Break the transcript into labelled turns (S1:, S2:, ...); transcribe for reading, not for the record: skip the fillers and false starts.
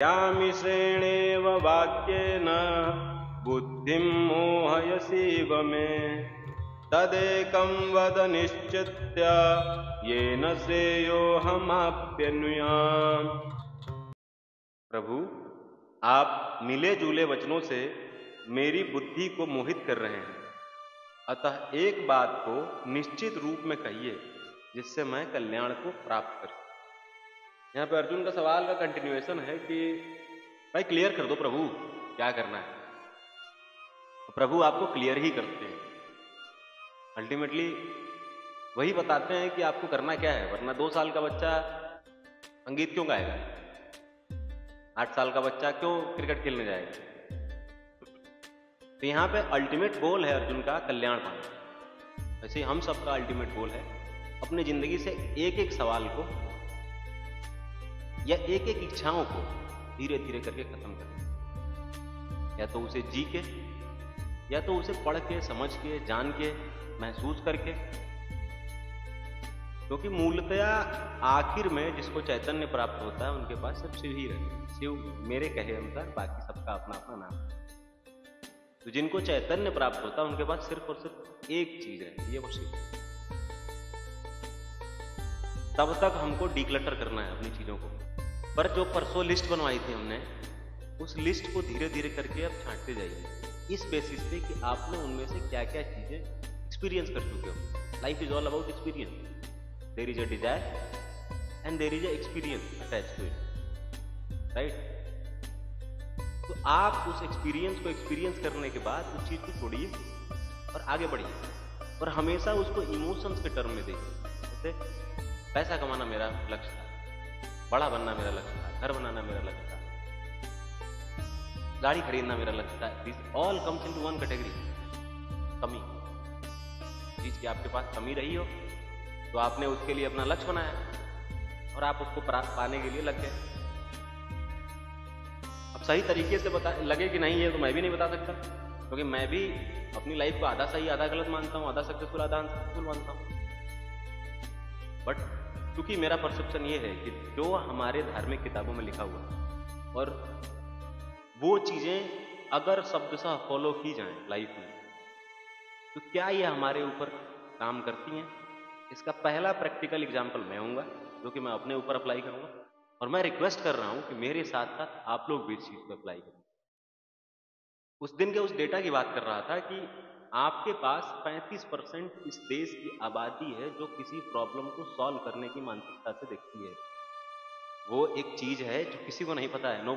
S1: यामिश्रेणेव वाक्येन बुद्धिं मोहयसीव मे तदेकं वद निश्चित्य येन श्रेयोऽहमाप्नुयाम्। प्रभु, आप मिले जुले वचनों से मेरी बुद्धि को मोहित कर रहे हैं, अतः एक बात को निश्चित रूप में कहिए जिससे मैं कल्याण को प्राप्त कर सकूं। यहाँ पे अर्जुन का सवाल का कंटिन्यूएशन है कि भाई क्लियर कर दो प्रभु, क्या करना है। तो प्रभु आपको क्लियर ही करते हैं, अल्टीमेटली वही बताते हैं कि आपको करना क्या है। वरना 2 साल का बच्चा संगीत क्यों गाएगा, 8 साल का बच्चा क्यों क्रिकेट खेलने जाएगा। तो यहाँ पे अल्टीमेट गोल है अर्जुन का कल्याण पाना। वैसे हम सबका अल्टीमेट गोल है अपनी जिंदगी से एक एक सवाल को या एक एक इच्छाओं को धीरे धीरे करके खत्म करना, या तो उसे जी के, या तो उसे पढ़ के, समझ के, जान के, महसूस करके। क्योंकि मूलतया आखिर में जिसको चैतन्य प्राप्त होता है उनके पास सिर्फ शिव ही रहते हैं। शिव मेरे कहे अनुसार, बाकी सबका अपना अपना नाम है। तो जिनको चैतन्य प्राप्त होता है उनके पास सिर्फ और सिर्फ एक चीज रहती है, वो शिव। तब तक हमको डिक्लटर करना है अपनी चीजों को। पर जो परसों लिस्ट बनवाई थी हमने, उस लिस्ट को धीरे धीरे करके अब छांटते जाइए, इस बेसिस पे कि आपने उनमें से क्या क्या चीजें एक्सपीरियंस कर चुके हो। Life is all about experience. There is a desire and there is a experience attached to it, right. तो आप उस एक्सपीरियंस को एक्सपीरियंस करने के बाद उस चीज को छोड़िए और आगे बढ़िए, और हमेशा उसको इमोशंस के टर्म में देखिए। जैसे पैसा कमाना मेरा लक्ष्य था, बड़ा बनना मेरा लक्ष्य था, घर बनाना मेरा लक्ष्य था, गाड़ी खरीदना मेरा लक्ष्य था। This all comes into one category, कमी। चीज की आपके पास कमी रही हो तो आपने उसके लिए अपना लक्ष्य बनाया और आप उसको पाने के लिए लग गए। अब सही तरीके से लगे कि नहीं, ये तो मैं भी नहीं बता सकता, क्योंकि मैं भी अपनी लाइफ को आधा सही आधा गलत मानता हूं, आधा सक्सेसफुल आधा अनसक्सेसफुल मानता हूं। बट क्योंकि मेरा परसेप्शन ये है कि जो हमारे धार्मिक किताबों में लिखा हुआ है और वो चीजें अगर शब्दशः फॉलो की जाएं लाइफ में, तो क्या ये हमारे ऊपर काम करती हैं। इसका पहला प्रैक्टिकल एग्जाम्पल मैं हूँगा, जो कि मैं अपने ऊपर अप्लाई करूंगा, और मैं रिक्वेस्ट कर रहा हूं कि मेरे साथ साथ आप लोग भी इस चीज को अप्लाई करें। उस दिन के उस डेटा की बात कर रहा था कि आपके पास 35% इस देश की आबादी है जो किसी प्रॉब्लम को सॉल्व करने की मानसिकता से देखती है। वो एक चीज है जो किसी को नहीं पता है। नो